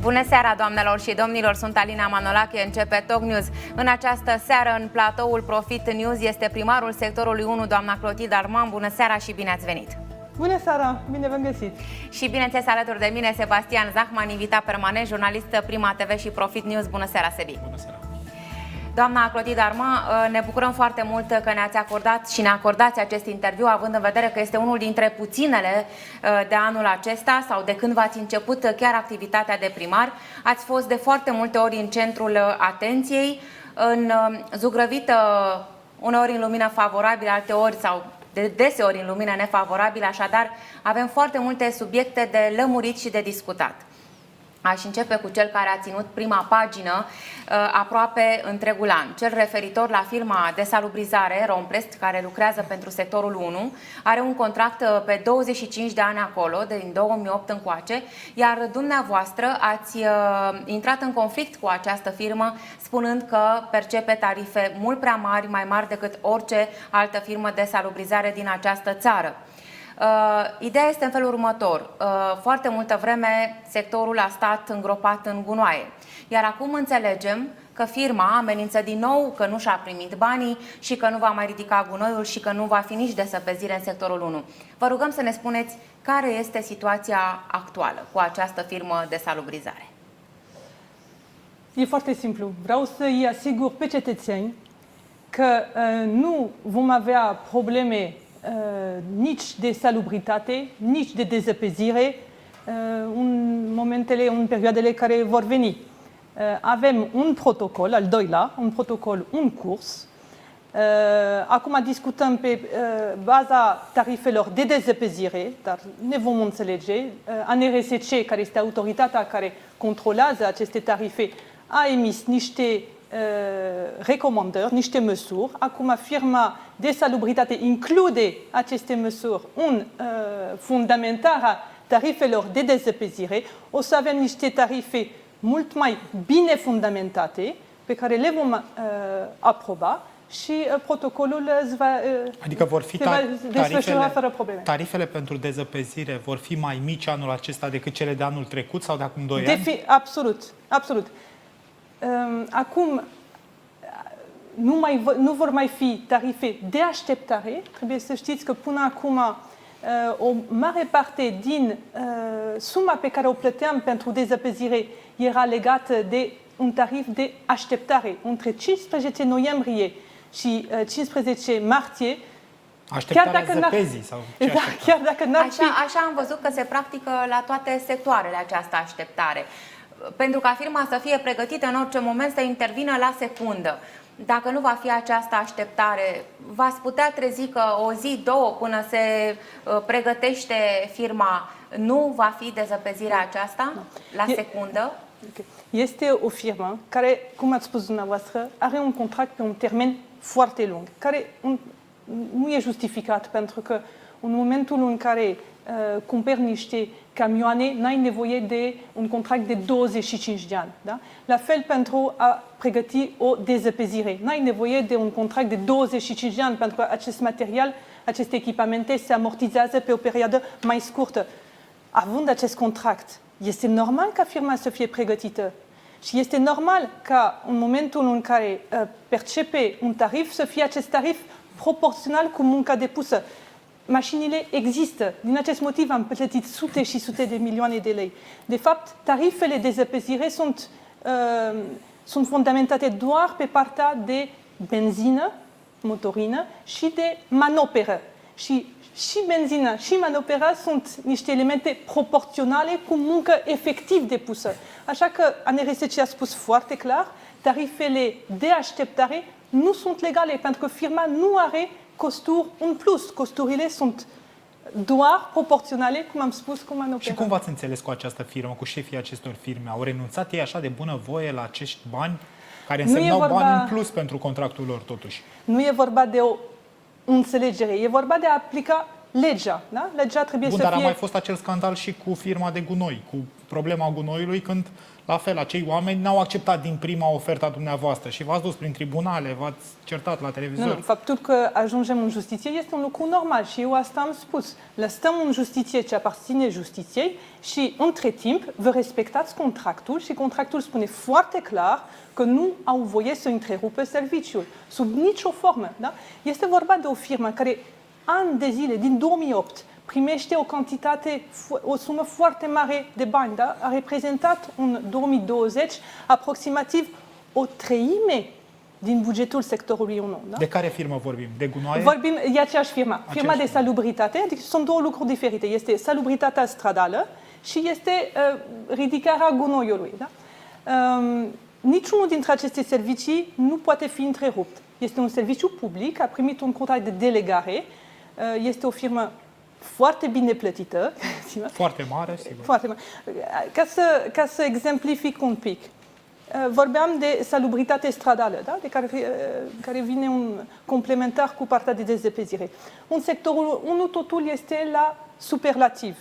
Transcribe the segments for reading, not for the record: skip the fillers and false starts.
Bună seara, doamnelor și domnilor, sunt Alina Manolache, începe Talk News. În această seară, în platoul Profit News, este primarul sectorului 1, doamna Clotilde Armand. Bună seara și bine ați venit! Bună seara, bine v-am găsit! Și bineînțeles alături de mine Sebastian Zahman, invitat permanent, jurnalist Prima TV și Profit News. Bună seara, Sebi! Bună seara! Doamna Clotilde Armand, ne bucurăm foarte mult că ne-ați acordat și ne acordați acest interviu, având în vedere că este unul dintre puținele de anul acesta sau de când v-ați început chiar activitatea de primar. Ați fost de foarte multe ori în centrul atenției, zugrăvită uneori în lumină favorabilă, alteori sau deseori în lumină nefavorabilă, așadar avem foarte multe subiecte de lămurit și de discutat. Aș începe cu cel care a ținut prima pagină aproape întregul an, cel referitor la firma de salubrizare Romprest, care lucrează pentru sectorul 1, are un contract pe 25 de ani acolo, din 2008 încoace, iar dumneavoastră ați intrat în conflict cu această firmă, spunând că percepe tarife mult prea mari, mai mari decât orice altă firmă de salubrizare din această țară. Ideea este în felul următor. Foarte multă vreme sectorul a stat îngropat în gunoaie. Iar acum înțelegem că firma amenință din nou că nu și-a primit banii și că nu va mai ridica gunoiul și că nu va fi nici desăpezire în sectorul 1. Vă rugăm să ne spuneți care este situația actuală cu această firmă de salubrizare. E foarte simplu. Vreau să-i asigur pe cetățeni că nu vom avea probleme nici de salubritate, nici de dezăpezire în perioadele care vor veni. Avem un protocol, al doilea, un protocol în curs. Acum discutăm pe baza tarifelor de dezăpezire, dar ne vom înțelege. ANRSC, care este autoritatea care controlează aceste tarife, a emis niște recomandări, niște măsuri. Acum firma de salubritate include aceste măsuri în fundamentarea tarifelor de dezăpezire. O să avem niște tarife mult mai bine fundamentate pe care le vom aproba și protocolul adică vor fi desfășura fără probleme. Tarifele pentru dezăpezire vor fi mai mici anul acesta decât cele de anul trecut sau de acum 2 ani? Absolut, absolut. Acum nu vor mai fi tarife de așteptare. Trebuie să știți că până acum o mare parte din suma pe care o plăteam pentru dezăpezire era legată de un tarif de așteptare. Între 15 noiembrie și 15 martie, așteptarea zăpezii sau ce așteptare? Chiar dacă n-ar fi... Așa am văzut că se practică la toate sectoarele această așteptare. Pentru ca firma să fie pregătită în orice moment să intervină la secundă. Dacă nu va fi această așteptare, v-ați putea trezi că o zi, două, până se pregătește firma, nu va fi dezăpezirea aceasta la secundă? Este o firmă care, cum ați spus dumneavoastră, are un contract pe un termen foarte lung, care nu e justificat, pentru că în momentul în care cumperi niște camioane, n-ai nevoie de un contract de 25 de ani. Da? La fel pentru a pregăti o dezăpezire. N-ai nevoie de un contract de 25 de ani, pentru că acest material, aceste echipamente se amortizează pe o perioadă mai scurtă. Având acest contract, este normal ca firma să fie pregătită. Și este normal ca în momentul în care percepe un tarif, să fie acest tarif proporțional cu munca depusă. Mașinile există. Din acest motiv am plătit sute și sute de milioane de lei. De fapt, tarifele de zăpezire sunt fundamentate doar pe partea de benzină, motorină și de manoperă. Și benzina și manopera sunt niște elemente proporționale cu muncă efectiv depusă. Așa că ANRSC a spus foarte clar, tarifele de așteptare nu sunt legale, pentru că firma nu are costuri în plus. Costurile sunt doar proporționale, cum am spus, cu manopera. Și cum v-ați înțeles cu această firmă, cu șefii acestor firme? Au renunțat ei așa de bună voie la acești bani, care însemnau bani în plus pentru contractul lor, totuși? Nu e vorba de o înțelegere, e vorba de a aplica legea. Da? Legea trebuie Bun, să dar fie... a mai fost acel scandal și cu firma de gunoi, cu problema gunoiului, când, la fel, acei oameni n-au acceptat din prima oferta dumneavoastră și v-ați dus prin tribunale, v-ați certat la televizor. Nu, faptul că ajungem în justiție este un lucru normal și eu asta am spus. Lăsăm în justiție ce aparține justiției și, între timp, vă respectați contractul și contractul spune foarte clar că nu au voie să întrerupe serviciul, sub nicio formă. Da? Este vorba de o firmă care, ani de zile, din 2008, primește o sumă foarte mare de bani. Da? A reprezentat în 2020 aproximativ o treime din bugetul sectorului 1. Da? De care firmă vorbim? De gunoaie? Vorbim, e aceeași firmă. Firma de salubritate, adică sunt două lucruri diferite. Este salubritatea stradală și este ridicarea gunoiului. Da? Niciunul dintre aceste servicii nu poate fi întrerupt. Este un serviciu public, a primit un contract de delegare, este o firmă foarte bine plătită. Foarte mare, sigur. Foarte mare. Ca să exemplific un pic. Vorbeam de salubritate stradală, da? De care vine un complementar cu partea de dezăpezire. În sectorul 1 totul este la superlativ.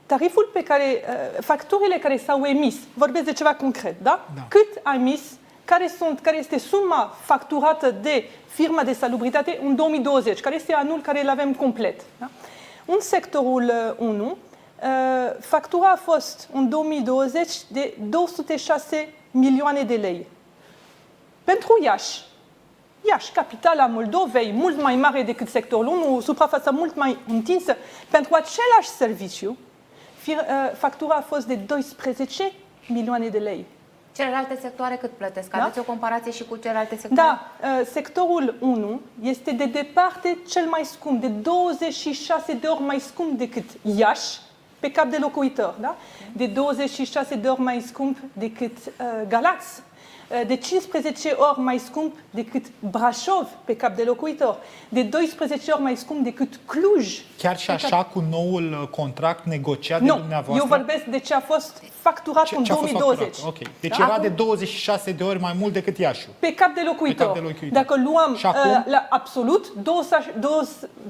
Tariful pe care, facturile care s-au emis, vorbesc de ceva concret, da? Da. Cât a emis, care este suma facturată de firma de salubritate în 2020, care este anul care îl avem complet. Da? În sectorul 1, factura a fost în 2020 de 206 milioane de lei. Pentru Iași, capitala Moldovei, mult mai mare decât sectorul 1, suprafața mult mai întinsă, pentru același serviciu, factura a fost de 12 milioane de lei. Celelalte sectoare cât plătesc? Da? Aveți o comparație și cu celelalte sectoare? Da, sectorul 1 este de departe cel mai scump, de 26 de ori mai scump decât Iași, pe cap de locuitor, da? De 26 de ori mai scump decât Galați, de 15 ori mai scump decât Brașov, pe cap de locuitor, de 12 ori mai scump decât Cluj. Chiar și așa, cu noul contract negociat de dumneavoastră? Eu vorbesc de ce a fost facturat în 2020. Ok. Deci era de 26 de ori mai mult decât Iașiul. Pe cap de locuitor. Dacă luăm la absolut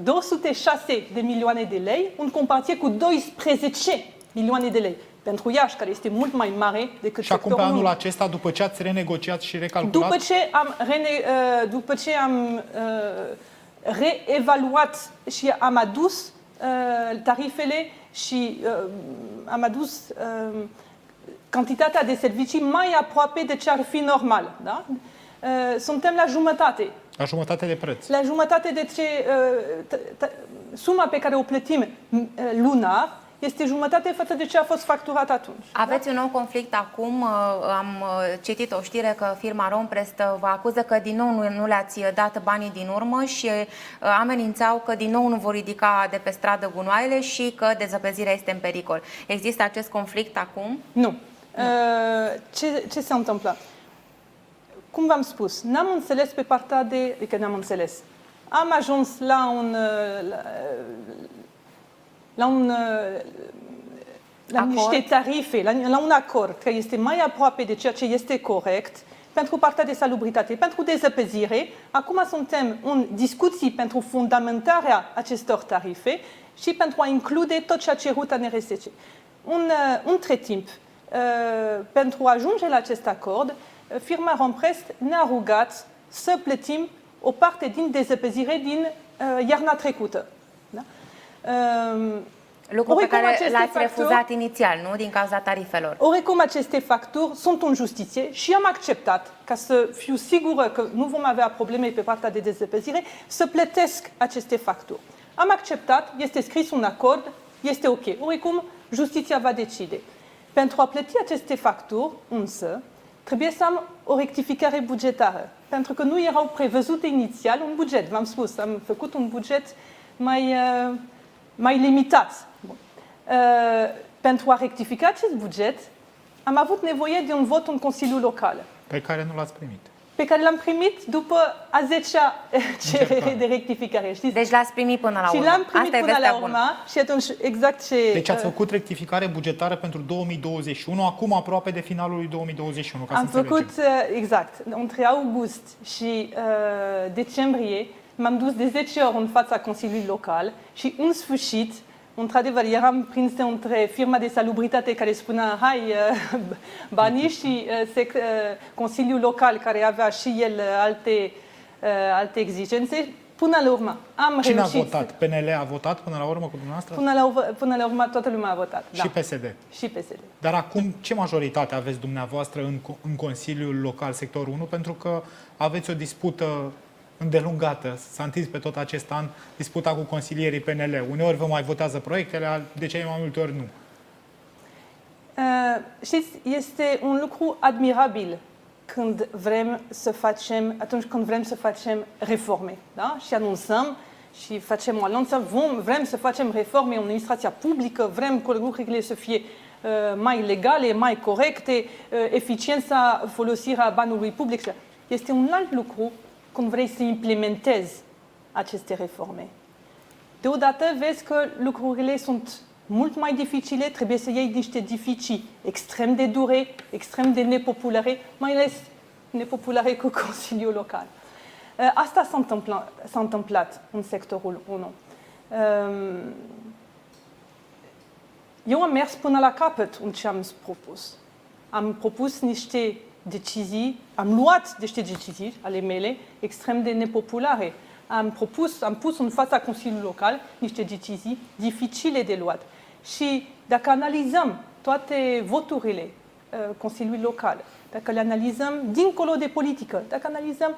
206 de milioane de lei în comparație cu 12 milioane de lei. Pentru Iași, care este mult mai mare decât și acum sectorul pe anul 1. acesta, după ce ați renegociat și recalculat? După ce am reevaluat și am adus tarifele și am adus cantitatea de servicii mai aproape de ce ar fi normal. Da? Suntem la jumătate. La jumătate de preț. La jumătate de ce suma pe care o plătim lunar este jumătate față de ce a fost facturat atunci. Aveți un nou conflict acum. Am citit o știre că firma Romprest vă acuză că din nou nu le-ați dat banii din urmă și amenințau că din nou nu vor ridica de pe stradă gunoaiele și că dezăpezirea este în pericol. Există acest conflict acum? Nu. Ce se întâmplă? Cum v-am spus, n-am înțeles pe partea de... Adică n-am înțeles. Am ajuns la niște tarife, la un acord care este mai aproape de ceea ce este corect pentru partea de salubritate, pentru dezăpezire. Acum suntem în discuții pentru fundamentarea acestor tarife și pentru a include tot ce a cerut ANRSC. Între timp, pentru a ajunge la acest acord, firma Romprest ne-a rugat să plătim o parte din dezăpezire din iarna trecută. Da? Lucru pe care l-ați refuzat inițial, nu? Din cauza tarifelor. Oricum, aceste facturi sunt în justiție și am acceptat, ca să fiu sigură că nu vom avea probleme pe partea de dezăpezire, să plătesc aceste facturi. Am acceptat, este scris un acord, este ok. Oricum, justiția va decide. Pentru a plăti aceste facturi, însă, trebuie să am o rectificare bugetară, pentru că nu erau prevăzute inițial un buget. V-am spus, am făcut un buget mai limitat. Pentru a rectifica acest buget, am avut nevoie de un vot în Consiliul Local. Pe care nu l-ați primit. Pe care l-am primit după a 10-a cerere de rectificare. Știți? Deci l-ați primit până la urmă. Și l-am primit asta până la urmă și atunci exact ce... Deci ați făcut rectificare bugetară pentru 2021, acum aproape de finalul lui 2021, ca am să înțelegem. făcut, exact, între august și decembrie, m-am dus de 10 ori în fața Consiliului Local și în sfârșit, într-adevăr, eram prinsă între firma de salubritate care spunea hai, banii și Consiliul Local care avea și el alte exigențe. Până la urmă am Cine reușit. a votat? PNL a votat până la urmă cu dumneavoastră? Până la urmă toată lumea a votat. Și PSD. Și PSD. Dar acum ce majoritate aveți dumneavoastră în Consiliul Local Sectorul 1? Pentru că aveți o dispută îndelungată, s-a întins pe tot acest an disputa cu consilierii PNL. Uneori vă mai votează proiectele, de cele mai multe ori nu. Știți, este un lucru admirabil atunci când vrem să facem reforme, da? Și anunțăm și facem o anunță, vrem să facem reforme în administrația publică, vrem ca lucrurile să fie mai legale, mai corecte, eficiența, folosirea banului public. Este un alt lucru când vrei să implementezi aceste reforme. Deodată vezi că lucrurile sunt mult mai dificile, trebuie să iei niște decizii extrem de dure, extrem de nepopulare, mai ales nepopulare cu Consiliul Local. Asta s-a întâmplat în sectorul 1. Eu am mers până la capăt în ce am propus. Am propus niște decizii, am luat niște decizii ale mele extrem de nepopulare. Am pus în fața Consiliului Local niște decizii dificile de luat. Și dacă analizăm toate voturile Consiliului Local, dacă le analizăm dincolo de politică, dacă analizăm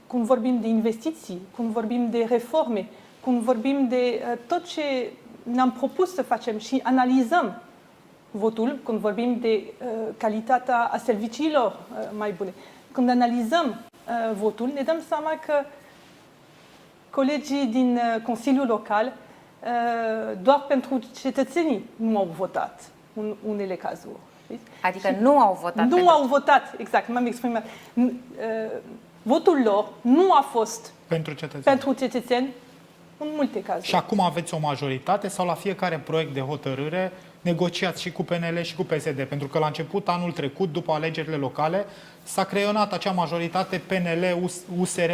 când vorbim de investiții, când vorbim de reforme, când vorbim de tot ce ne-am propus să facem și analizăm votul, când vorbim de calitatea serviciilor mai bune, când analizăm votul, ne dăm seama că colegii din Consiliul Local doar pentru cetățenii nu au votat în unele cazuri. Adică nu au votat. Nu au votat, exact, m-am exprimat. Votul lor nu a fost pentru cetățeni în multe cazuri. Și acum aveți o majoritate sau la fiecare proiect de hotărâre negociați și cu PNL și cu PSD? Pentru că la început, anul trecut, după alegerile locale, s-a creionat acea majoritate PNL, USR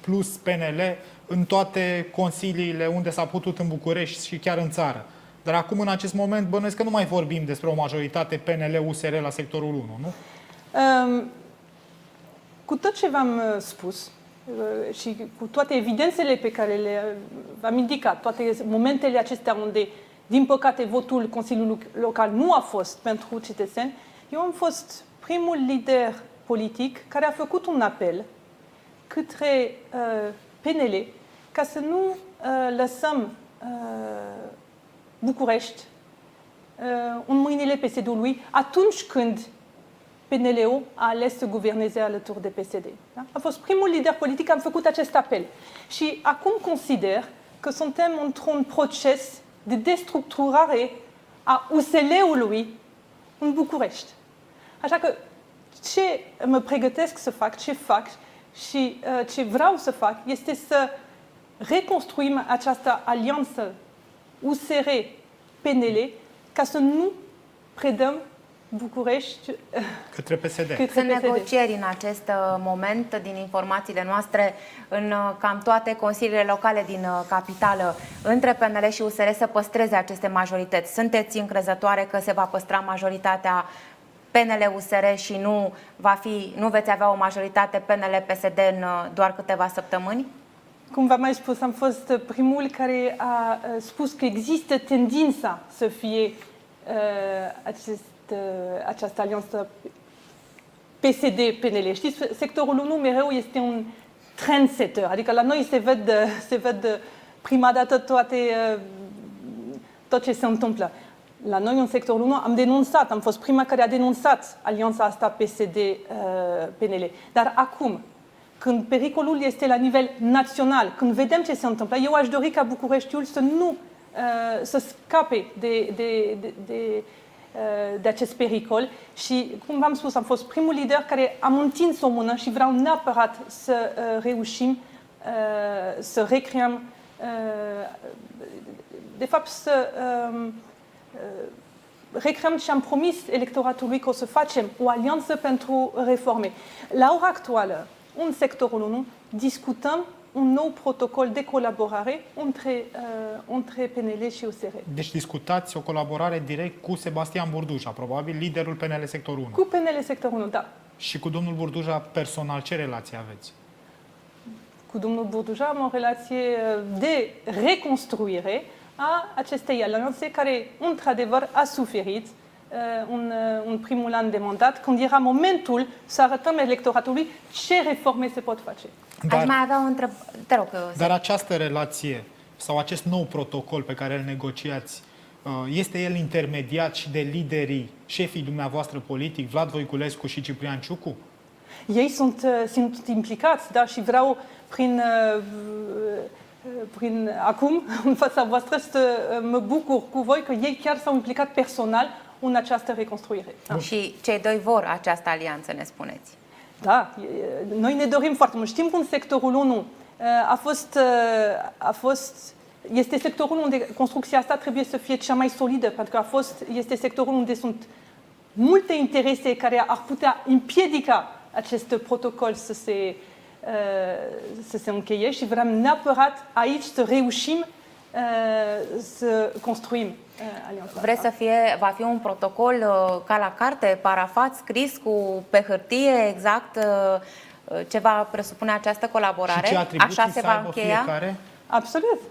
plus PNL în toate consiliile unde s-a putut în București și chiar în țară. Dar acum, în acest moment, bănuiesc că nu mai vorbim despre o majoritate PNL-USR la sectorul 1, nu? Cu tot ce v-am spus și cu toate evidențele pe care le-am indicat, toate momentele acestea unde, din păcate, votul Consiliului Local nu a fost pentru cetățeni, eu am fost primul lider politic care a făcut un apel către PNL ca să nu lăsăm București în mâinile PSD-ului atunci când PNL-ul a ales să guverneze alături de PSD. Da? A fost primul lider politic, am făcut acest apel. Și acum consider că suntem într-un proces de destructurare a USL-ului în București. Așa că ce mă pregătesc să fac, ce fac și ce vreau să fac este să reconstruim această alianță USR-PNL ca să nu predăm București către PSD. Sunt negocieri în acest moment, din informațiile noastre, în cam toate consiliile locale din capitală, între PNL și USR să păstreze aceste majorități. Sunteți încrezătoare că se va păstra majoritatea PNL-USR și nu veți avea o majoritate PNL-PSD în doar câteva săptămâni? Cum v-am mai spus, am fost primul care a spus că există tendința să fie această alianță PSD-PNL. Știți, sectorul 1 mereu este un trendsetter, adică la noi se ved prima dată tot ce se întâmplă. La noi, în sectorul 1, am fost prima care a denunțat alianța asta PSD-PNL. Dar acum, când pericolul este la nivel național, când vedem ce se întâmplă, eu aș dori ca Bucureștiul să scape de acest pericol și, cum v-am spus, am fost primul lider care am întins o mână și vreau neapărat să reușim să recreăm, de fapt să recreăm ce am promis electoratului că o să facem o alianță pentru reforme. La ora actuală, în sectorul 1 discutăm un nou protocol de colaborare între PNL și USR. Deci discutați o colaborare direct cu Sebastian Burduja, probabil liderul PNL sectorul 1. Cu PNL sectorul 1, da. Și cu domnul Burduja personal, ce relație aveți? Cu domnul Burduja am o relație de reconstruire a acestei alianțe care, într-adevăr, a suferit în primul an de mandat, când era momentul să arătăm electoratului ce reforme se pot face. Aș mai avea o întrebare. Te rog. Dar această relație sau acest nou protocol pe care îl negociați, este el intermediat și de liderii, șefii dumneavoastră politic, Vlad Voiculescu și Ciprian Ciucu? Ei sunt implicați, da, și vreau prin acum, în fața voastră, să mă bucur cu voi că ei chiar s-au implicat personal în această reconstruire. Da. Și cei doi vor această alianță, ne spuneți. Da, noi ne dorim foarte mult. Știm că în sectorul 1 este sectorul unde construcția asta trebuie să fie cea mai solidă, pentru că este sectorul unde sunt multe interese care ar putea împiedica acest protocol să se încheie și vrem neapărat aici să reușim să construim alianța. Vreți să va fi un protocol ca la carte, parafat, scris pe hârtie, exact ce va presupune această colaborare? Și ce atribuții așa se va încheia? Fiecare?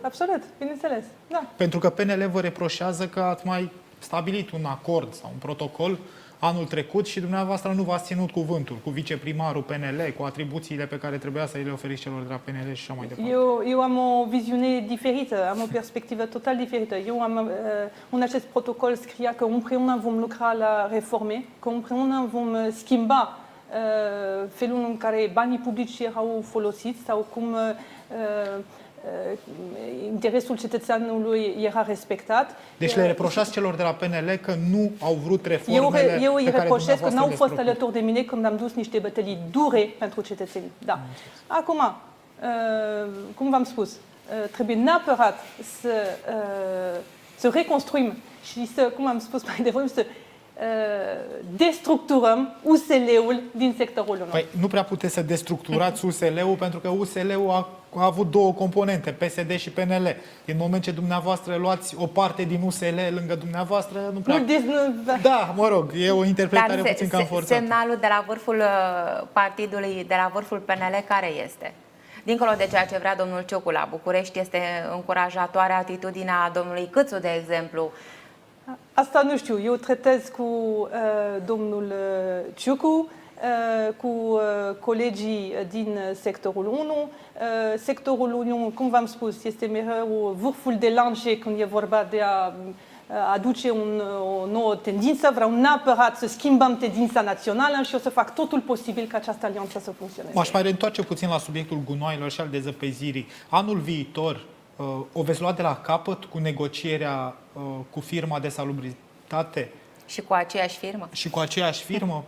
Absolut, bineînțeles. Da. Pentru că PNL vă reproșează că ați mai stabilit un acord sau un protocol anul trecut și dumneavoastră nu v-ați ținut cuvântul cu viceprimarul PNL, cu atribuțiile pe care trebuia să le oferiți celor de la PNL și așa mai departe. Eu am o viziune diferită, am o perspectivă total diferită. În acest protocol scria că împreună vom lucra la reforme, că împreună vom schimba felul în care banii publici erau folosiți sau cum interesul cetățeanului era respectat. Deci le reproșați celor de la PNL că nu au vrut reformele Eu îi pe care reproșesc că n-au fost propun. alături de mine când am dus niște bătălii dure pentru cetățenii. Da. Acum, cum v-am spus, trebuie neapărat să reconstruim și să, cum am spus mai devreme, să destructurăm USL-ul din sectorul 1. Păi nu prea puteți să destructurați USL-ul pentru că USL-ul a avut două componente, PSD și PNL. În moment ce dumneavoastră luați o parte din USL lângă dumneavoastră, nu prea... Da, mă rog, e o interpretare puțin cam forțată. Semnalul de la vârful partidului, de la vârful PNL, care este? Dincolo de ceea ce vrea domnul Ciucu la București, este încurajatoare atitudinea domnului Câțu, de exemplu. Asta nu știu. Eu tratez cu domnul Ciucu, cu colegii din sectorul 1. Sectorul 1, cum v-am spus, este mereu vârful de lance când e vorba de a aduce o nouă tendință. Vreau neapărat să schimbăm tendința națională și o să fac totul posibil ca această alianță să funcționeze. M-aș mai reîntoarce puțin la subiectul gunoaielor și al dezăpezirii. Anul viitor o veți lua de la capăt cu negocierea cu firma de salubritate? Și cu aceeași firmă? Și cu aceeași firmă?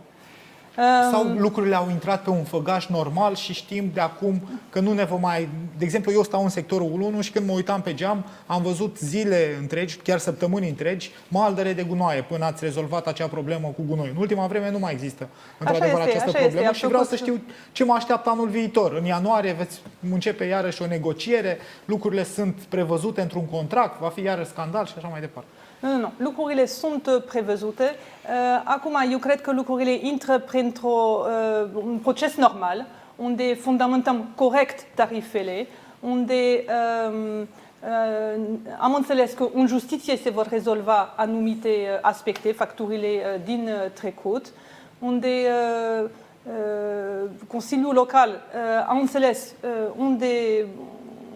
Sau lucrurile au intrat pe un făgaș normal și știm de acum că nu ne vom mai... De exemplu, eu stau în sectorul 1 și când mă uitam pe geam, am văzut zile întregi, chiar săptămâni întregi, maldăre de gunoaie până ați rezolvat acea problemă cu gunoi. În ultima vreme nu mai există într-adevăr această problemă și vreau să știu ce mă așteaptă anul viitor. În ianuarie veți începe iarăși o negociere, lucrurile sunt prevăzute într-un contract, va fi iarăși scandal și așa mai departe. Nu. Lucrurile sunt prevăzute. Acum, eu cred că lucrurile intră printr-un proces normal, unde fundamentăm corect tarifele, unde am înțeles că în justiție se vor rezolva anumite aspecte, facturile din trecut, unde Consiliul Local a înțeles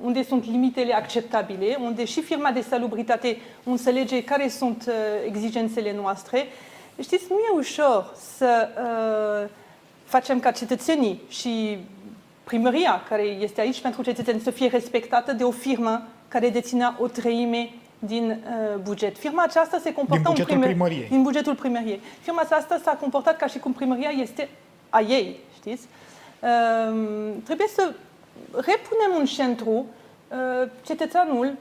unde sunt limitele acceptabile, unde și firma de salubritate înțelege care sunt exigențele noastre. Știți, nu e ușor să facem ca cetățenii și primăria, care este aici pentru cetățeni, să fie respectată de o firmă care deținea o treime din buget. Firma aceasta se comportă din bugetul primăriei. Firma aceasta s-a comportat ca și cum primăria este a ei, știți? Trebuie să repunem în centru cetățeanul,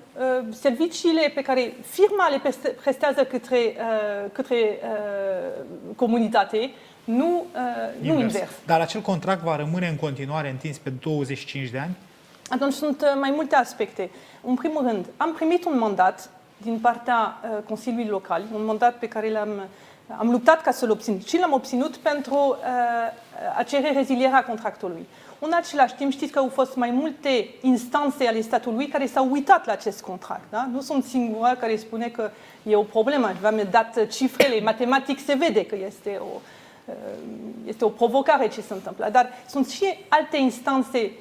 serviciile pe care firma le prestează către comunitate, nu invers. Dar acel contract va rămâne în continuare întins pe 25 de ani? Atunci sunt mai multe aspecte. În primul rând, am primit un mandat din partea Consiliului Local, un mandat pe care am luptat ca să-l obțin și l-am obținut pentru a cere rezilierea contractului. În același timp, știți că au fost mai multe instanțe ale statului care s-au uitat la acest contract. Da? Nu sunt singura care spune că e o problemă. V-am dat cifrele, matematic se vede că este o provocare ce se întâmplă. Dar sunt și alte instanțe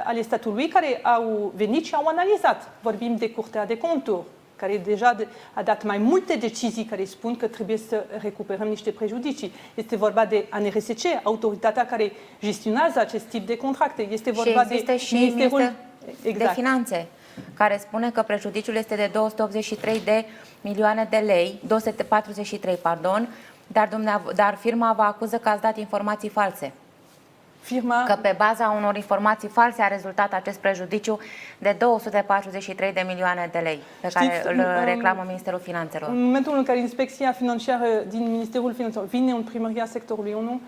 ale statului care au venit și au analizat. Vorbim de Curtea de Conturi, care deja a dat mai multe decizii care spun că trebuie să recuperăm niște prejudicii. Este vorba de ANRSC, autoritatea care gestionează acest tip de contracte. Este vorba de și Ministerul de Finanțe, care spune că prejudiciul este de 283 de milioane de lei, 243, pardon, dar firma vă acuză că ați dat informații false. Că pe baza unor informații false a rezultat acest prejudiciu de 243 de milioane de lei pe care îl reclamă Ministerul Finanțelor. În momentul în care inspecția financiară din Ministerul Finanțelor vine în primăria sectorului 1,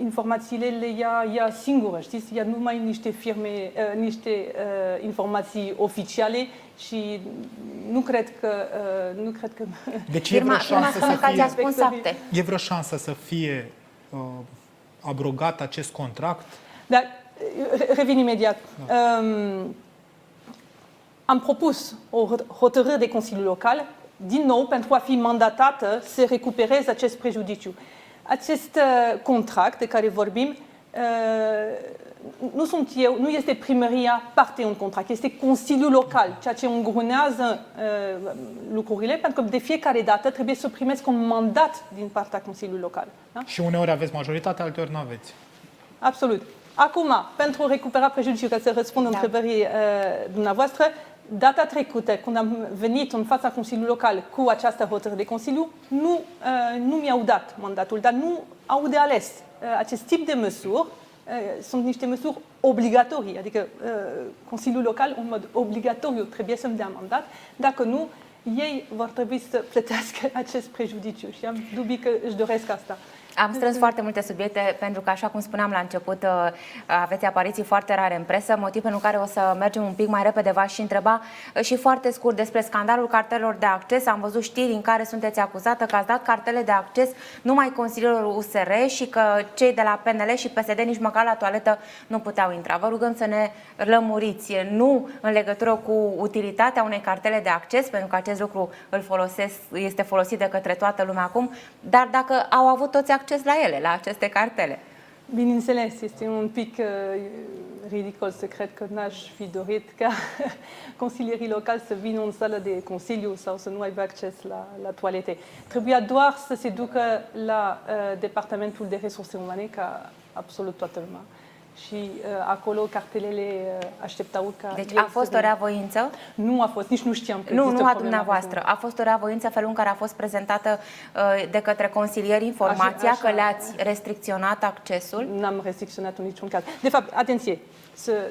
informațiile le ia singură, știți? Ia numai niște firme, niște informații oficiale și nu cred că deci e vreo șansă să fie abrogat acest contract? Dar revin imediat. Am propus o hotărâre de Consiliu Local, din nou, pentru a fi mandatată să recupereze acest prejudiciu. Acest contract de care vorbim, nu sunt eu, nu este primăria parte în contract, este Consiliul Local, ceea ce îngrunează lucrurile, pentru că de fiecare dată trebuie să primesc un mandat din partea Consiliului Local. Da? Și uneori aveți majoritate, alteori nu aveți. Absolut. Acum, pentru a recupera prejudiciul, ca să răspund întrebării dumneavoastră, data trecută, când am venit în fața Consiliului Local cu această hotărâre de Consiliu, nu mi-au dat mandatul, dar nu au de ales. Acest tip de măsuri sunt niște măsuri obligatorii, adică Consiliul Local, în mod obligatoriu, trebuie să-mi dea mandat, dacă nu, ei vor trebui să plătească acest prejudiciu și am dubii că își doresc asta. Am strâns foarte multe subiecte pentru că, așa cum spuneam la început, aveți apariții foarte rare în presă, motiv pentru care o să mergem un pic mai repede. V-aș întreba și foarte scurt despre scandalul cartelelor de acces. Am văzut știri în care sunteți acuzată că ați dat cartele de acces numai consilierilor USR și că cei de la PNL și PSD nici măcar la toaletă nu puteau intra. Vă rugăm să ne lămuriți, nu în legătură cu utilitatea unei cartele de acces, pentru că acest lucru este folosit de către toată lumea acum, dar dacă au avut toți acces la ele, la aceste cartele. Bineînțeles, este un pic ridicol să cred că n-aș fi dorit ca consilierii locali să vină în sală de consiliu sau să nu aibă acces la toalete. Trebuia doar să se ducă la Departamentul de Resurse Umane, ca absolut toată lumea. Și acolo cartelele așteptau ca... Deci a fost o reavoință? Nu a fost, nici nu știam că Nu a dumneavoastră. A fost o reavoință felul în care a fost prezentată de către consilieri informația că le-ați restricționat accesul? N-am restricționat în niciun caz. De fapt, atenție,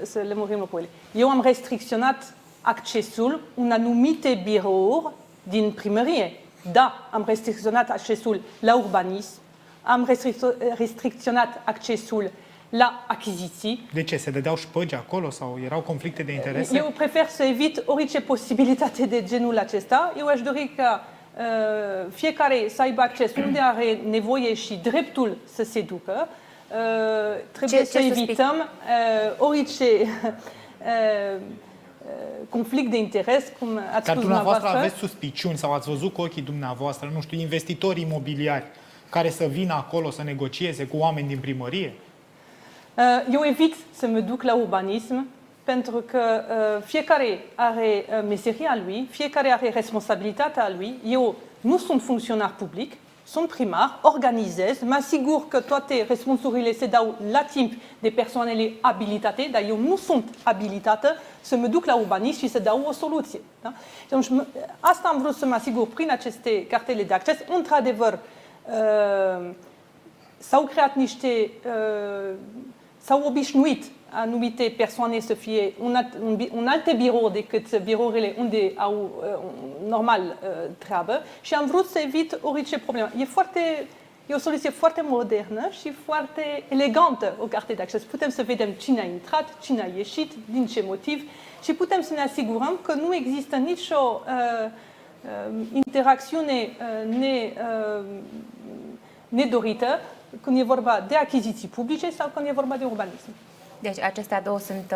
să lămurim lucrurile. Eu am restricționat accesul în anumite birouri din primărie. Da, am restricționat accesul la urbanism, am restricționat accesul la achiziții. De ce? Se dădeau șpăgi acolo sau erau conflicte de interese? Eu prefer să evit orice posibilitate de genul acesta. Eu aș dori ca fiecare să aibă acces unde are nevoie și dreptul să se ducă. Trebuie să evităm orice conflict de interes, cum ați spus dumneavoastră. Aveți suspiciuni sau ați văzut cu ochii dumneavoastră, nu știu, investitori imobiliari care să vină acolo să negocieze cu oameni din primărie? Eu evit să mă duc la urbanism pentru că fiecare are meseria lui, fiecare are responsabilitatea lui. Eu nu sunt funcționar public, sunt primar, organizez, mă asigur că toate răspunsurile se dau la timp de persoanele abilitate, dar eu nu sunt abilitată să mă duc la urbanism și să dau o soluție. Da? Deci, asta am vrut să mă asigur prin aceste cartele de acces. Într-adevăr, s-au creat niște... s-au obișnuit anumite persoane să fie în alte birouri decât birourile unde au normal treabă și am vrut să evit orice problemă. E E o soluție foarte modernă și foarte elegantă, o carte de acces. Putem să vedem cine a intrat, cine a ieșit, din ce motiv și putem să ne asigurăm că nu există nicio interacțiune nedorită când e vorba de achiziții publice sau când e vorba de urbanism. Deci acestea două sunt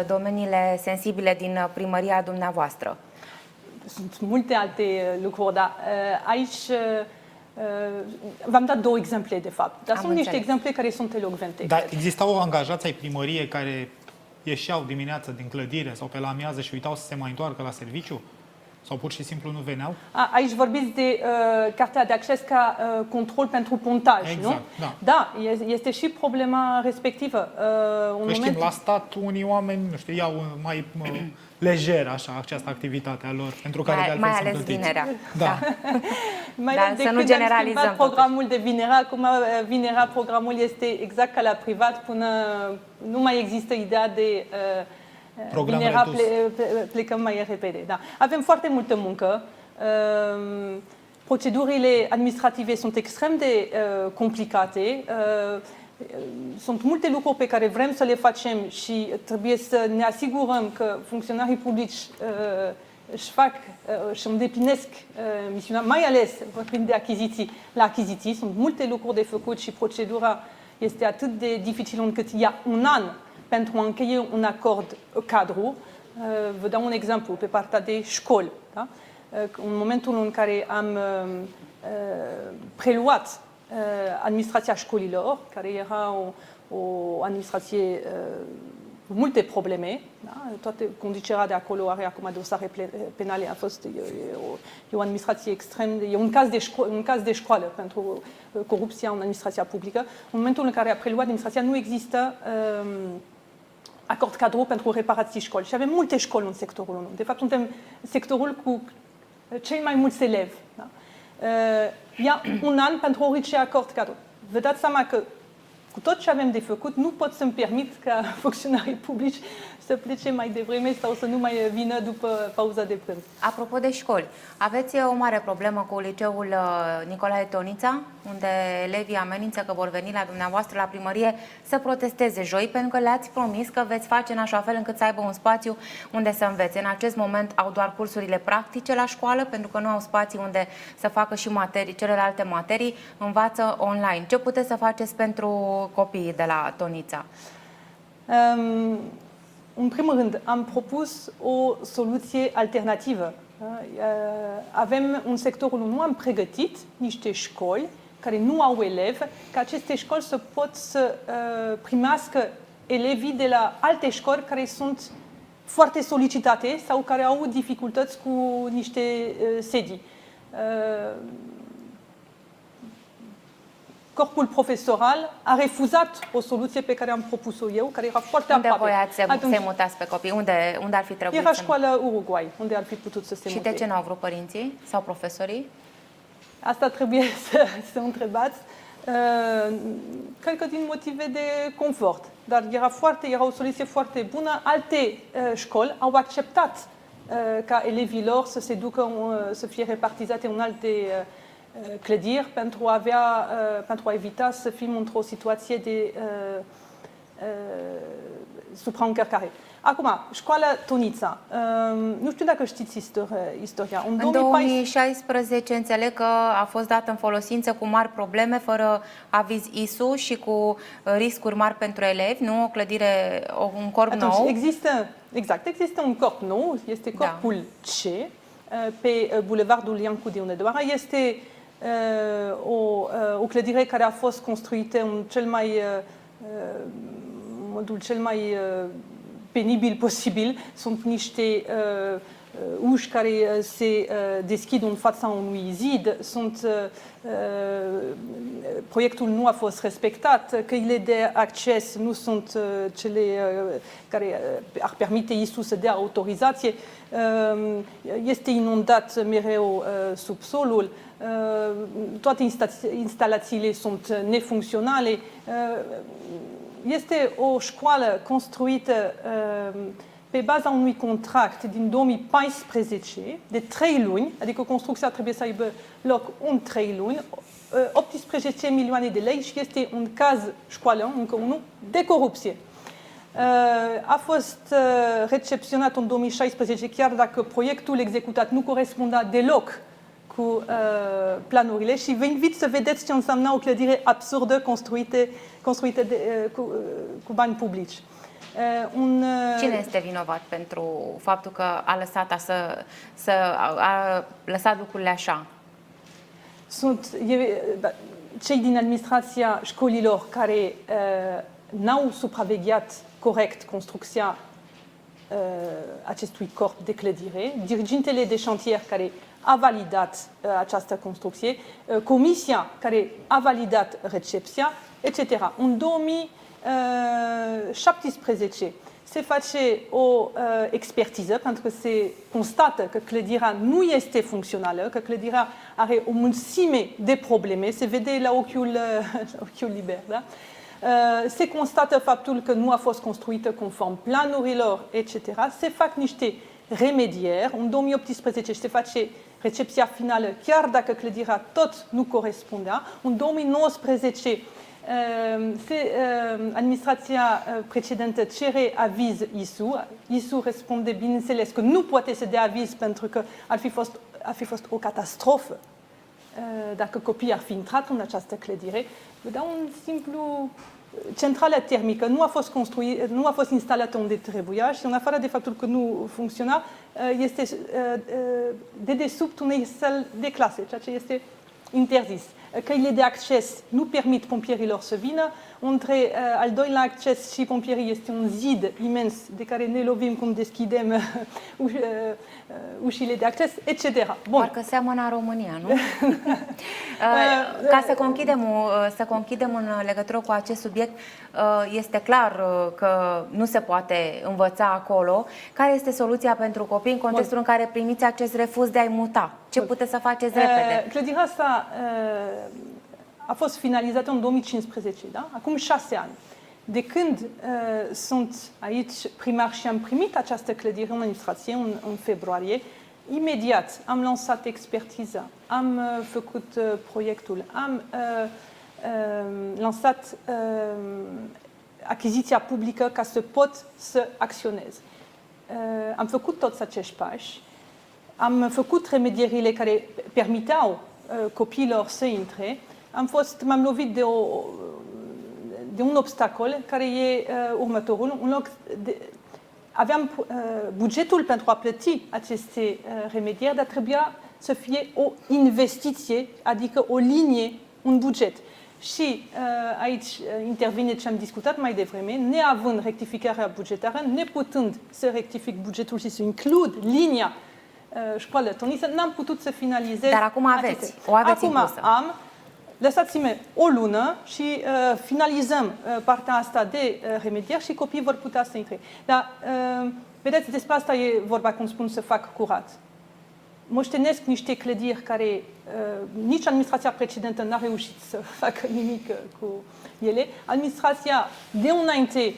domeniile sensibile din primăria dumneavoastră. Sunt multe alte lucruri, dar aici v-am dat două exemple, de fapt. Dar sunt niște exemple care sunt elocvente. Dar existau angajați ai primăriei care ieșeau dimineața din clădire sau pe la amiază și uitau să se mai întoarcă la serviciu? Sau pur și simplu nu veneau? Aici vorbiți de cartea de acces ca control pentru pontaj, exact, nu? Da. Da, este și problema respectivă. Știm, la stat unii oameni, nu știu, iau mai lejer așa această activitate a lor, pentru care de altfel mai sunt ales plătiți. vinerea. Da. Mai Dar ales de să nu când am generalizăm, schimbat programul de vinerea, acum vinerea programul este exact ca la privat, până nu mai există ideea de vinerea plecăm mai repede. Da. Avem foarte multă muncă. Procedurile administrative sunt extrem de complicate. Sunt multe lucruri pe care vrem să le facem și trebuie să ne asigurăm că funcționarii publici își îndeplinesc misiunea, mai ales vorbind de achiziții. La achiziții sunt multe lucruri de făcut și procedura este atât de dificilă încât ia un an pentru a încheie un acord cadru. Vă dau un exemplu pe partea de școli. Da? În momentul în care am preluat administrația școlilor, care era o administrație cu multe probleme, da? Toate conducerea de acolo are acum dosare penale, a fost e o administrație extrem de, e un caz de școală pentru corupția în administrația publică. În momentul în care a preluat administrația nu există acord cadru pentru reparații școli. Și avem multe școli în sectorul 1. De fapt, suntem sectorul cu cei mai mulți elevi. Da? Ia un an pentru a orice acord cadru. Vă dați seama că cu tot ce avem de făcut, nu pot să-mi permit ca funcționarii publici să plece mai devreme sau să nu mai vină după pauza de prânz. Apropo de școli, aveți o mare problemă cu liceul Nicolae Tonița, unde elevii amenință că vor veni la dumneavoastră la primărie să protesteze joi, pentru că le-ați promis că veți face în așa fel încât să aibă un spațiu unde să învețe. În acest moment au doar cursurile practice la școală, pentru că nu au spații unde să facă și celelalte materii, învață online. Ce puteți să faceți pentru copiii de la Tonița? În primul rând, am propus o soluție alternativă. Avem în sectorul 1, am pregătit niște școli care nu au elevi, ca aceste școli să pot să primească elevii de la alte școli care sunt foarte solicitate sau care au dificultăți cu niște sedii. Corpul profesoral a refuzat o soluție pe care am propus-o eu, care era foarte aproape. Unde voiați să mutați pe copii? Unde ar fi trebuit? Era școala Uruguay, unde ar fi putut să se mute. Și de ce nu au vrut părinții sau profesorii? Asta trebuie să întrebați. Cred că din motive de confort. Dar era o soluție foarte bună. Alte școli au acceptat ca elevii lor să se ducă, să fie repartizate în alte clădiri pentru a evita să fim într-o situație de supraîncărcare. Acum, școala Tonița. Nu știu dacă știți istoria. În 2016 înțeleg că a fost dată în folosință cu mari probleme, fără aviz ISU și cu riscuri mari pentru elevi, nu? O clădire, un corp nou. Există un corp nou, este corpul C, pe bulevardul Iancu de Hunedoara. Este o clădire care a fost construită în modul cel mai penibil posibil. Sunt niște uși care se deschid în fața unui zid. Proiectul nu a fost respectat, căile de acces nu sunt cele care ar permite ISU să dea autorizație. Este inundat mereu subsolul. Toate instalațiile sunt nefuncționale. Este o școală construită pe baza unui contract din 2014 de 3 luni, adică construcția trebuie să aibă loc în 3 luni, 18 milioane de lei și este un caz școală, încă unul, de corupție. A fost recepționat în 2016, chiar dacă proiectul executat nu corespundea deloc cu planurile și vă invit să vedeți ce înseamnă o clădire absurdă construită cu bani publici. Cine este vinovat pentru faptul că a lăsat a lăsat lucrurile așa? Sunt cei din administrația școlilor care n-au supravegheat corect construcția acestui corp de clădire, dirigintele de șantier care a validat această construcție, comisia care a validat recepția, etc. În 2017 se face o expertiză pentru că se constată că clădirea nu este funcțională, că clădirea are o mulțime de probleme, se vede la ochiul liber. Da? Se constată faptul că nu a fost construită conform planurilor, etc. Se fac niște remedieri. În 2018 se face recepția finală, chiar dacă clădirea tot nu corespundea. În 2019 administrația precedentă cere aviz ISU. ISU răspunde, bineînțeles, că nu poate să dea aviz pentru că ar fi fost o catastrofă dacă copiii ar fi intrat în această clădire. Vă dau un simplu... Centrala termică nu a fost instalată unde trebuia și în afară de faptul că nu funcționa, este dedesubt unei săli de clase, ceea ce este interzis. Căile de acces nu permit pompierilor să vină. Între al doilea acces și pompierii este un zid imens de care ne lovim când deschidem ușile de acces, etc. Bun. Parcă seamănă România, nu? Ca să conchidem în legătură cu acest subiect, este clar că nu se poate învăța acolo. Care este soluția pentru copii în contextul în care primiți acest refuz de a-i muta? Ce puteți să faceți repede? Clădirea asta a fost finalizată în 2015, da? Acum 6 ani. De când sunt aici primar și am primit această clădire în administrație, în februarie, imediat am lansat expertiza, am făcut proiectul, am lansat achiziția publică ca să pot să acționez. Am făcut toți acești pași, am făcut remedierile care permiteau copiilor să intre. M-am lovit de un obstacol care e următorul. Aveam bugetul pentru a plăti aceste remedieri, dar trebuia să fie o investiție, adică o linie, un buget. Și aici intervine ce am discutat mai devreme, neavând rectificarea bugetară, neputând să rectific bugetul și să includ linia școală tonisă, n-am putut să finalizez. Dar acum aveți, o aveți acum impusă. Lăsați-mă o lună și finalizăm partea asta de remedieri și copiii vor putea să intre. Dar, vedeți, despre asta e vorba, cum spun, să fac curat. Moștenesc niște clădiri care nici administrația precedentă n-a reușit să facă nimic cu ele. Administrația de înainte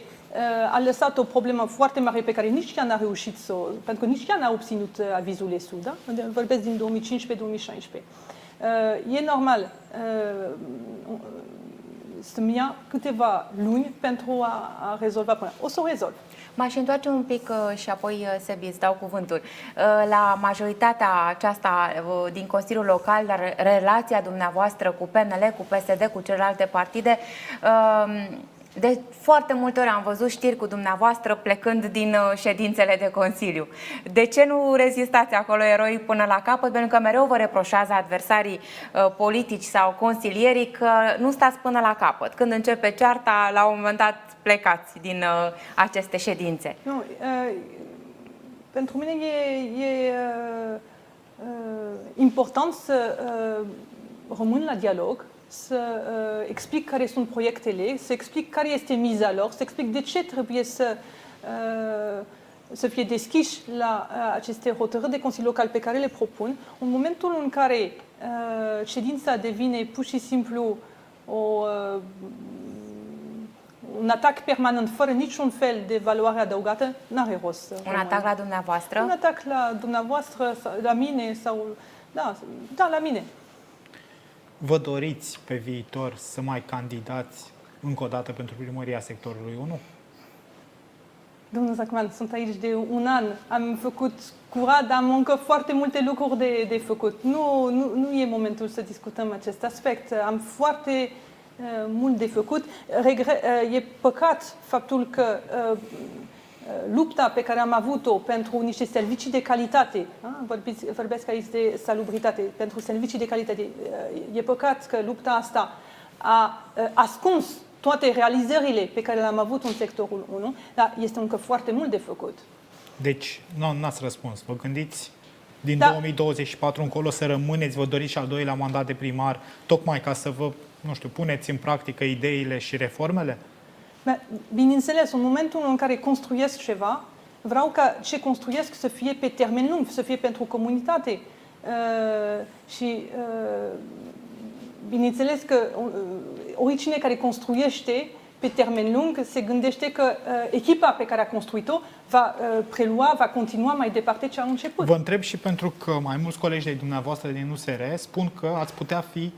a lăsat o problemă foarte mare pe care nici ea n-a reușit să o... Pentru că nici ea n-a obținut avizul ESU, da? Vorbesc din 2015-2016. E normal să-mi ia câteva luni pentru a rezolva problema. O să o rezolv. M-aș întoarce un pic și apoi, Sebi, îți dau cuvântul. La majoritatea aceasta din Consiliul Local, la relația dumneavoastră cu PNL, cu PSD, cu celelalte partide, de foarte multe ori am văzut știri cu dumneavoastră plecând din ședințele de Consiliu. De ce nu rezistați acolo eroi până la capăt? Pentru că mereu vă reproșează adversarii politici sau consilierii că nu stați până la capăt. Când începe cearta, la un moment dat plecați din aceste ședințe. Nu, pentru mine e important să rămân la dialog, să explic care sunt proiectele, să explic care este miza lor, să explic de ce trebuie să fie deschiși la aceste hotărâri de Consiliu Local pe care le propun. În momentul în care ședința devine pur și simplu un atac permanent, fără niciun fel de valoare adăugată, n-are rost. Un atac la dumneavoastră? Un atac la dumneavoastră, la mine sau... Da, la mine. Vă doriți pe viitor să mai candidați încă o dată pentru primăria sectorului 1? Domnul Zacman, sunt aici de un an. Am făcut curat, am încă foarte multe lucruri de făcut. Nu e momentul să discutăm acest aspect. Am foarte mult de făcut. E păcat faptul că lupta pe care am avut-o pentru niște servicii de calitate, vorbesc aici de salubritate, pentru servicii de calitate, e păcat că lupta asta a ascuns toate realizările pe care le-am avut în sectorul 1, dar este încă foarte mult de făcut. Deci, n-ați răspuns. Vă gândiți din 2024 încolo să rămâneți, vă doriți și al doilea mandat de primar, tocmai ca să vă, puneți în practică ideile și reformele? Bineînțeles, în momentul în care construiesc ceva, vreau ca ce construiesc să fie pe termen lung, să fie pentru comunitate. Bineînțeles că oricine care construiește pe termen lung se gândește că echipa pe care a construit-o va prelua, va continua mai departe ce a început. Vă întreb și pentru că mai mulți colegi de dumneavoastră din USR spun că ați putea fi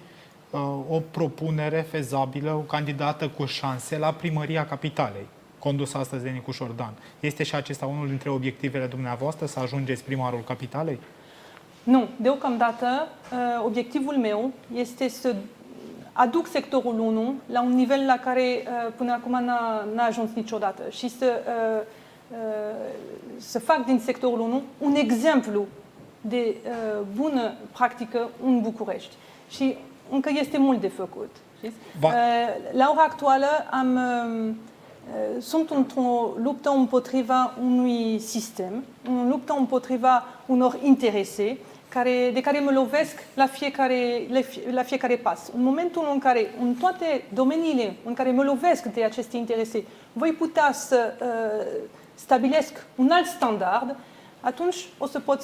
o propunere fezabilă, o candidată cu șanse la primăria capitalei, condusă astăzi de Nicu Șordan. Este și acesta unul dintre obiectivele dumneavoastră, să ajungeți primarul capitalei? Nu. Deocamdată, obiectivul meu este să aduc sectorul 1 la un nivel la care până acum n-a ajuns niciodată și să fac din sectorul 1 un exemplu de bună practică în București. Și încă este mult de făcut. La ora actuală sunt într-o luptă împotriva unui sistem, o luptă împotriva unor interese de care mă lovesc la fiecare pas. În momentul în care, în toate domeniile în care mă lovesc de aceste interese, voi putea să stabilesc un alt standard, atunci o să pot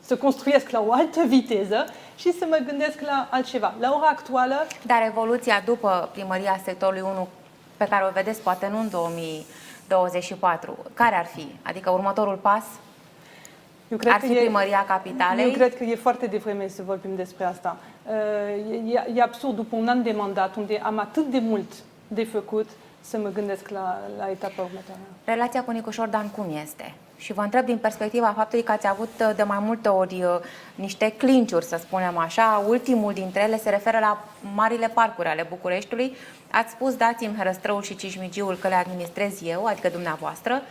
să construiesc la o altă viteză și să mă gândesc la altceva. La ora actuală... Dar evoluția după primăria sectorului 1, pe care o vedeți poate nu în 2024, care ar fi? Adică următorul pas ar fi primăria capitalei? Eu cred că e foarte devreme să vorbim despre asta. E absurd, după un an de mandat, unde am atât de mult de făcut, să mă gândesc la etapa următoare. Relația cu Nicu Șordan cum este? Și vă întreb din perspectiva faptului că ați avut de mai multe ori niște clinciuri, să spunem așa. Ultimul dintre ele se referă la marile parcuri ale Bucureștiului. Ați spus, dați-mi Herăstrăul și Cismigiul că le administrez eu, adică dumneavoastră.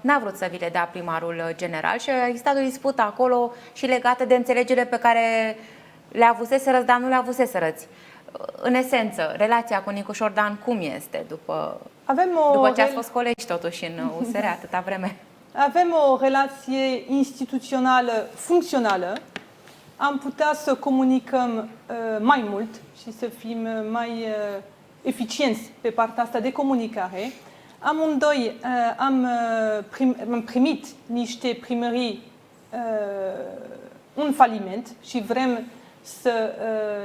N-a vrut să vi le dea primarul general și a existat o dispută acolo și legată de înțelegere pe care le avuseserăți, dar nu le avuseserăți. În esență, relația cu Nicu Șordan cum este după ce ați fost colegi totuși în USR atâta vreme? Avem o relație instituțională funcțională. Am putea să comunicăm mai mult și să fim mai eficienți pe partea asta de comunicare. Amândoi am primit niște primării un faliment și vrem să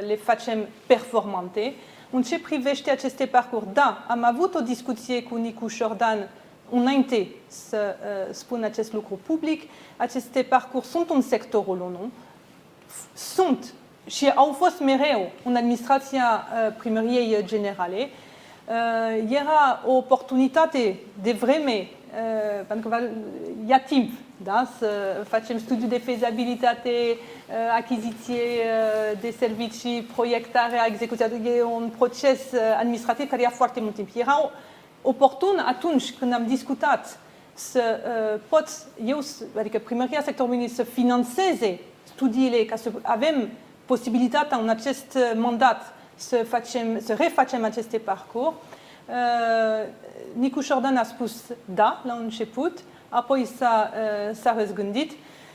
le facem performante. În ce privește aceste parcuri, da, am avut o discuție cu Nicu Șordan înainte să spun acest lucru public. Aceste parcuri sunt în sectorul 1, sunt și au fost mereu în administrația primăriei generale. Era o oportunitate de vreme, pentru că ia timp, da? Să facem studiu de fezabilitate, achiziție de servicii, proiectarea, execuția. E un proces administrativ care ia foarte mult timp. Era oportun atunci când am discutat să adică primăria sectorului să financeze studiile ca să avem posibilitatea în acest mandat să refacem aceste parcurs. Nicu Șordan a spus da la început, apoi s-a răzgândit.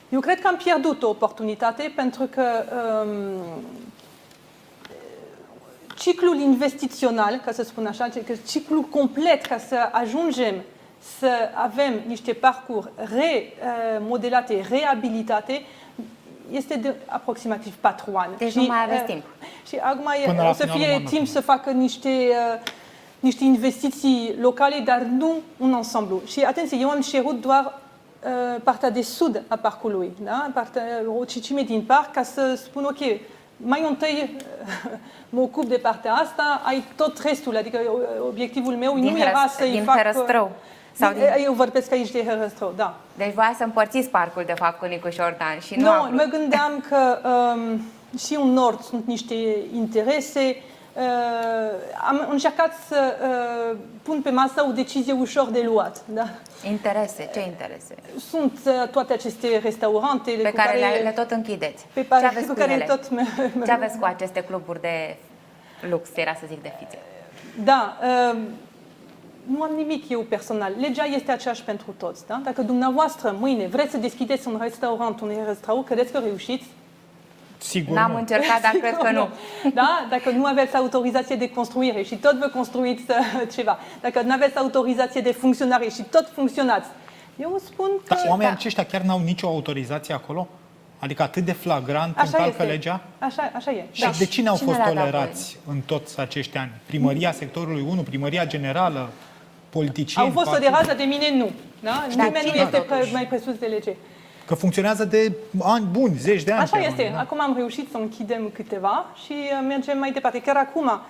Eu cred că am pierdut o oportunitate pentru că ciclul investițional, ca să spun așa, ciclul complet ca să ajungem să avem niște parcuri remodelate, reabilitate, este de aproximativ 4 ani. Deci nu mai aveți timp. Și acum Până la o să finalul fie mandatului. timp să facă niște investiții locale, dar nu un ansamblu. Și atenție, eu am cerut doar partea de sud a parcului, da? O cincime din parc, ca să spun, ok, mai întâi mă ocup de partea asta, ai tot restul, adică obiectivul meu nu era să-i fac... Din Herăstrău. Eu vorbesc aici de Herăstrău, da. Deci voia să împărțiți parcul, de fapt, cu Nicu Șordan și nu Nu, a vrut. mă gândeam că și în nord sunt niște interese. Am încercat să pun pe masă o decizie ușor de luat. Da? Interese? Ce interese? Sunt toate aceste restaurante Pe care le tot închideți. Pe Ce aveți cu cu care ele? tot Ce aveți cu aceste cluburi de lux, era să zic de fițe? Da, nu am nimic eu personal. Legea este aceeași pentru toți. Da? Dacă dumneavoastră mâine vreți să deschideți un restaurant, credeți că reușiți? Sigur N-am nu. încercat, dar cred că nu. Da? Dacă nu aveți autorizație de construire și tot vă construiți ceva, dacă nu aveți autorizație de funcționare și tot funcționați, eu spun că... Dar oamenii aceștia chiar n-au nicio autorizație acolo? Adică atât de flagrant Așa încalcă este. legea? Așa e. Și de cine au Cine fost le-a dat tolerați în toți acești ani? Primăria sectorului 1, primăria generală, politicieni? Au fost partid? tolerați, de mine nu. Da? Nimeni nu cine este totuși? mai presus de lege. Că funcționează de ani buni, zeci de ani. Așa chiar, este. da? Acum am reușit să închidem câteva și mergem mai departe. Chiar acum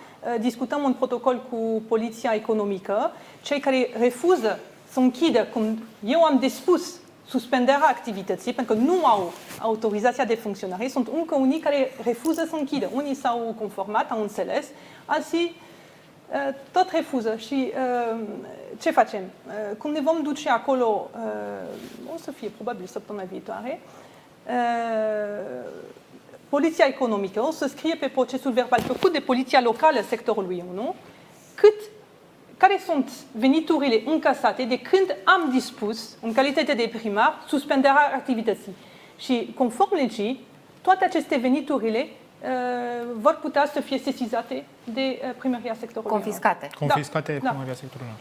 discutăm un protocol cu Poliția Economică. Cei care refuză să închidă, cum eu am dispus, suspendarea activității, pentru că nu au autorizația de funcționare, sunt încă unii care refuză să închidă. Unii s-au conformat, au înțeles, alții tot refuză. Și ce facem? Cum ne vom duce acolo, o să fie probabil săptămâna viitoare, Poliția Economică o să scrie pe procesul verbal făcut de Poliția Locală sectorului 1 care sunt veniturile încasate de când am dispus, în calitate de primar, suspendarea activității. Și, conform legii, toate aceste veniturile vor putea să fie sesizate de primăria sectorului 1. Confiscate. Confiscate de Da. primăria sectorului.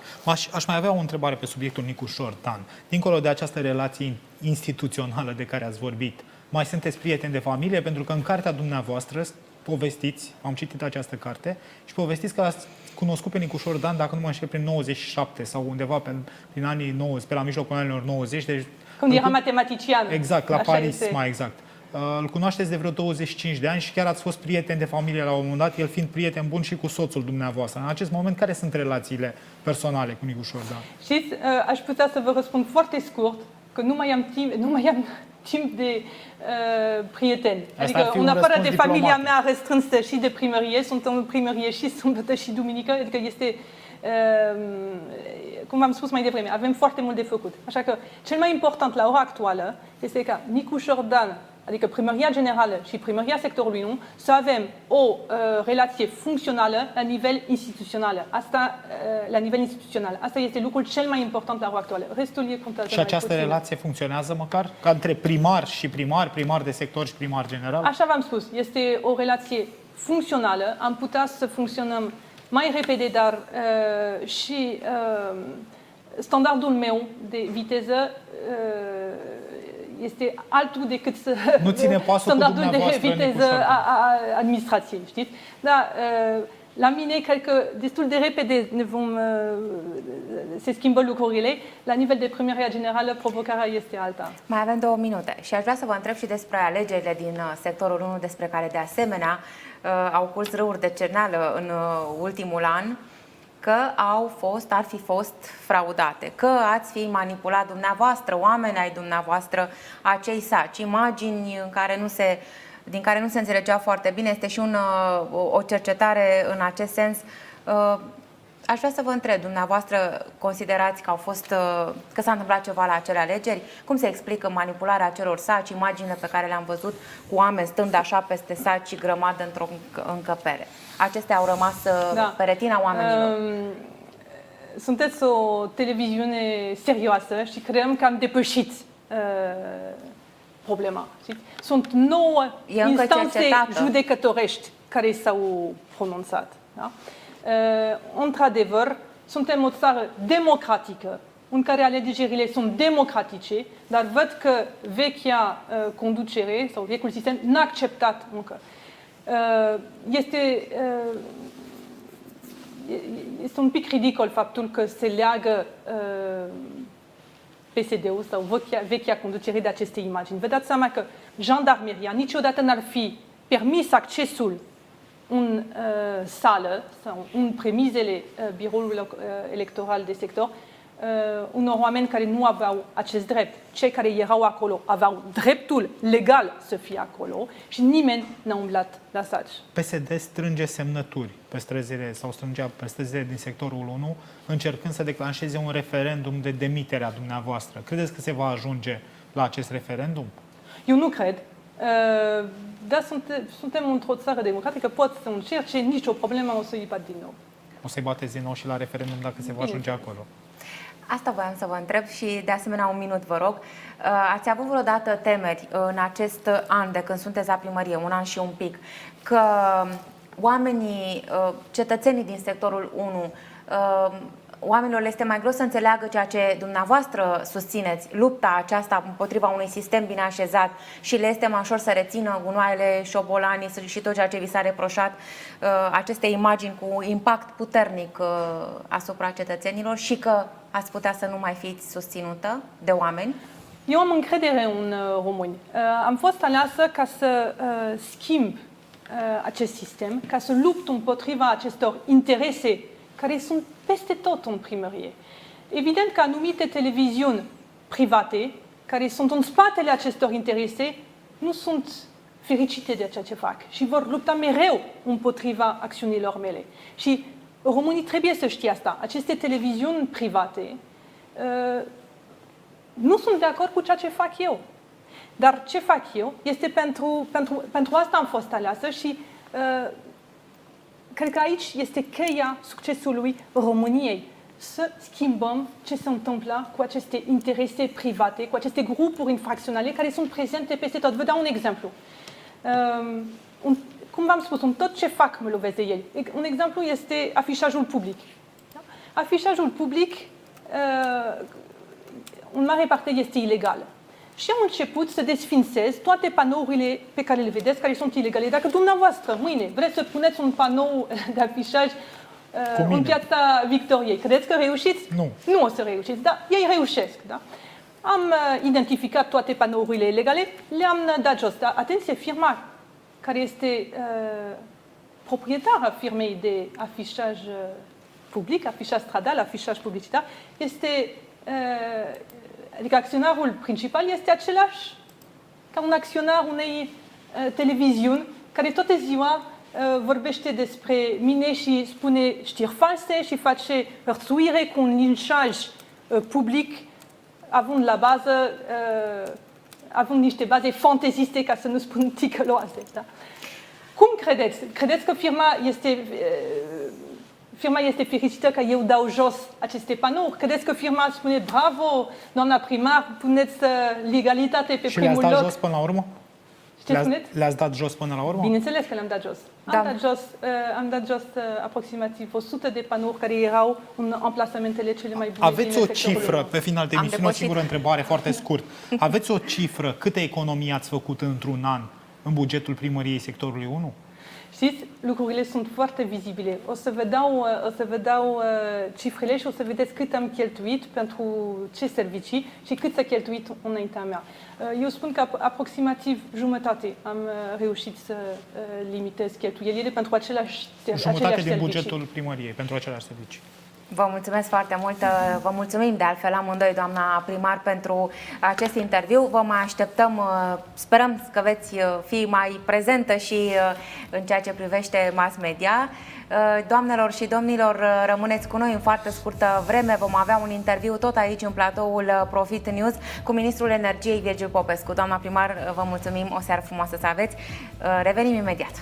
Aș mai avea o întrebare pe subiectul Nicu Șordan. Dincolo de această relație instituțională de care ați vorbit, mai sunteți prieteni de familie? Pentru că în cartea dumneavoastră povestiți, am citit această carte, și povestiți că ați cunoscut pe Nicu Șordan, dacă nu mă înșel, prin 97 sau undeva prin anii 90, pe la mijlocul anilor 90. Deci, Când era matematician. exact, la Așa Paris, este. mai exact. Îl cunoașteți de vreo 25 de ani și chiar ați fost prieteni de familie la un moment dat, el fiind prieten bun și cu soțul dumneavoastră. În acest moment, care sunt relațiile personale cu Nicu Șordan? Știți, aș putea să vă răspund foarte scurt, că nu mai am timp de prieteni. Asta ar Adică, fi în un afară de răspuns familia diplomatic. mea restrânsă și de primărie, sunt în primărie și sâmbătă și duminică, adică este, cum v-am spus mai devreme, avem foarte mult de făcut. Așa că cel mai important la ora actuală este ca Nicu Șordan, adică Primăria Generală și Primăria Sectorului 1, să avem o relație funcțională la nivel instituțional. Asta este lucrul cel mai important la ora actuală. Restul e contează Și mai această puțin. relație funcționează măcar? Ca între primar și primar de sector și primar general? Așa v-am spus, este o relație funcțională. Am putea să funcționăm mai repede, dar și standardul meu de viteză este altul decât Nu ține pasul cu standardul de dumneavoastră, Nicu viteză Șordan. a administrației, știți? Da, la mine cred că destul de repede se schimbă lucrurile. La nivel de primăria generală, provocarea este alta. Mai avem 2 minute și aș vrea să vă întreb și despre alegerile din sectorul 1, despre care de asemenea au curs râuri de cerneală în ultimul an, că ar fi fost fraudate, că ați fi manipulat dumneavoastră, oameni ai dumneavoastră, acei saci, imagini din care nu se înțelegea foarte bine. Este și o cercetare în acest sens. Aș vrea să vă întreb, dumneavoastră considerați că s-a întâmplat ceva la acele alegeri? Cum se explică manipularea acelor saci, imaginile pe care le-am văzut cu oameni stând așa peste saci și grămadă într-o încăpere? Acestea au rămas pe retina oamenilor. Sunteți o televiziune serioasă și creăm că am depășit problema. Sunt 9 instanțe judecătorești care s-au pronunțat. Da? Într-adevăr, suntem o țară democratică în care alegerile sunt democratice, dar văd că vechea conducere sau vechiul sistem n-a acceptat încă. Este un pic ridicol faptul că se leagă PSD-ul sau vechea conducere de aceste imagini. Vă dați seama că jandarmeria niciodată n-ar fi permis accesul în sală sau în premizele biroului electoral de sector unor oameni care nu aveau acest drept. Cei care erau acolo aveau dreptul legal să fie acolo și nimeni n-a umblat la saci. PSD strânge semnături pe străzile sau strângea pe străzile din sectorul 1, încercând să declanșeze un referendum de demitere a dumneavoastră. Credeți că se va ajunge la acest referendum? Eu nu cred. Dar suntem într-o țară democratică, pot să încerce, nicio problemă, o să-i bat din nou. O să-i bateți din nou și la referendum dacă se va ajunge acolo. Asta voiam să vă întreb și de asemenea un minut, vă rog. Ați avut vreodată temeri în acest an de când sunteți la primărie, un an și un pic, că oamenii, cetățenii din sectorul 1, oamenilor le este mai greu să înțeleagă ceea ce dumneavoastră susțineți, lupta aceasta împotriva unui sistem bine așezat, și le este mai ușor să rețină gunoaiele, șobolanii și tot ceea ce vi s-a reproșat, aceste imagini cu impact puternic asupra cetățenilor, și că ați putea să nu mai fiți susținută de oameni? Eu am încredere în români. Am fost aleasă ca să schimb acest sistem, ca să lupt împotriva acestor interese care sunt peste tot în primărie. Evident că anumite televiziuni private, care sunt în spatele acestor interese, nu sunt fericite de ceea ce fac și vor lupta mereu împotriva acțiunilor mele. Și românii trebuie să știe asta. Aceste televiziuni private nu sunt de acord cu ceea ce fac eu. Dar ce fac eu este pentru asta am fost aleasă și cred că aici este cheia succesului României. Să schimbăm ce se întâmplă cu aceste interese private, cu aceste grupuri infracționale care sunt prezente peste tot. Vă dau un exemplu. Cum v-am spus, în tot ce fac mă lovesc de ei. Un exemplu este afișajul public. Afișajul public, în mare parte, este ilegal. Și am început să desfințez toate panourile pe care le vedeți, care sunt ilegale. Dacă dumneavoastră, mâine, vreți să puneți un panou de afișaj în Piața Victoriei, credeți că reușiți? Nu. Nu o să reușiți, dar ei reușesc. Da? Am identificat toate panourile ilegale, le-am dat jos. Dar atenție, firma care este proprietara firmei de afișaj public, afișaj stradal, afișaj publicitar, este... Adică acționarul principal este același ca un acționar unei televiziuni care toată ziua vorbește despre mine și spune știri false și face hărțuire cu un linșaj public, având la bază, având niște baze fanteziste, ca să nu spun ticăloase. Da? Cum credeți? Credeți că firma este fericită că eu dau jos aceste panouri? Credeți că firma spune bravo, doamna primar, puneți legalitate pe primul loc? Și le-ați dat jos până la urmă? Ce spuneți? Le-ați dat jos până la urmă? Bineînțeles că le-am dat jos. Am dat jos aproximativ 100 de panouri care erau în amplasamentele cele mai bune. Aveți o cifră, pe final de emisiune, o singură întrebare foarte scurt. Aveți o cifră, câte economii ați făcut într-un an în bugetul primăriei sectorului 1? Știți, lucrurile sunt foarte vizibile. O să vă dau cifrele și o să vedeți cât am cheltuit pentru ce servicii și cât s-a cheltuit înaintea mea. Eu spun că aproximativ jumătate am reușit să limitez cheltuielile pentru aceleași servicii. Jumătate din bugetul primăriei pentru aceleași servicii. Vă mulțumesc foarte mult, vă mulțumim de altfel amândoi, doamna primar, pentru acest interviu. Vă mai așteptăm, sperăm că veți fi mai prezentă și în ceea ce privește mass media. Doamnelor și domnilor, rămâneți cu noi în foarte scurtă vreme. Vom avea un interviu tot aici în platoul Profit News cu ministrul energiei Virgil Popescu. Doamna primar, vă mulțumim, o seară frumoasă să aveți. Revenim imediat.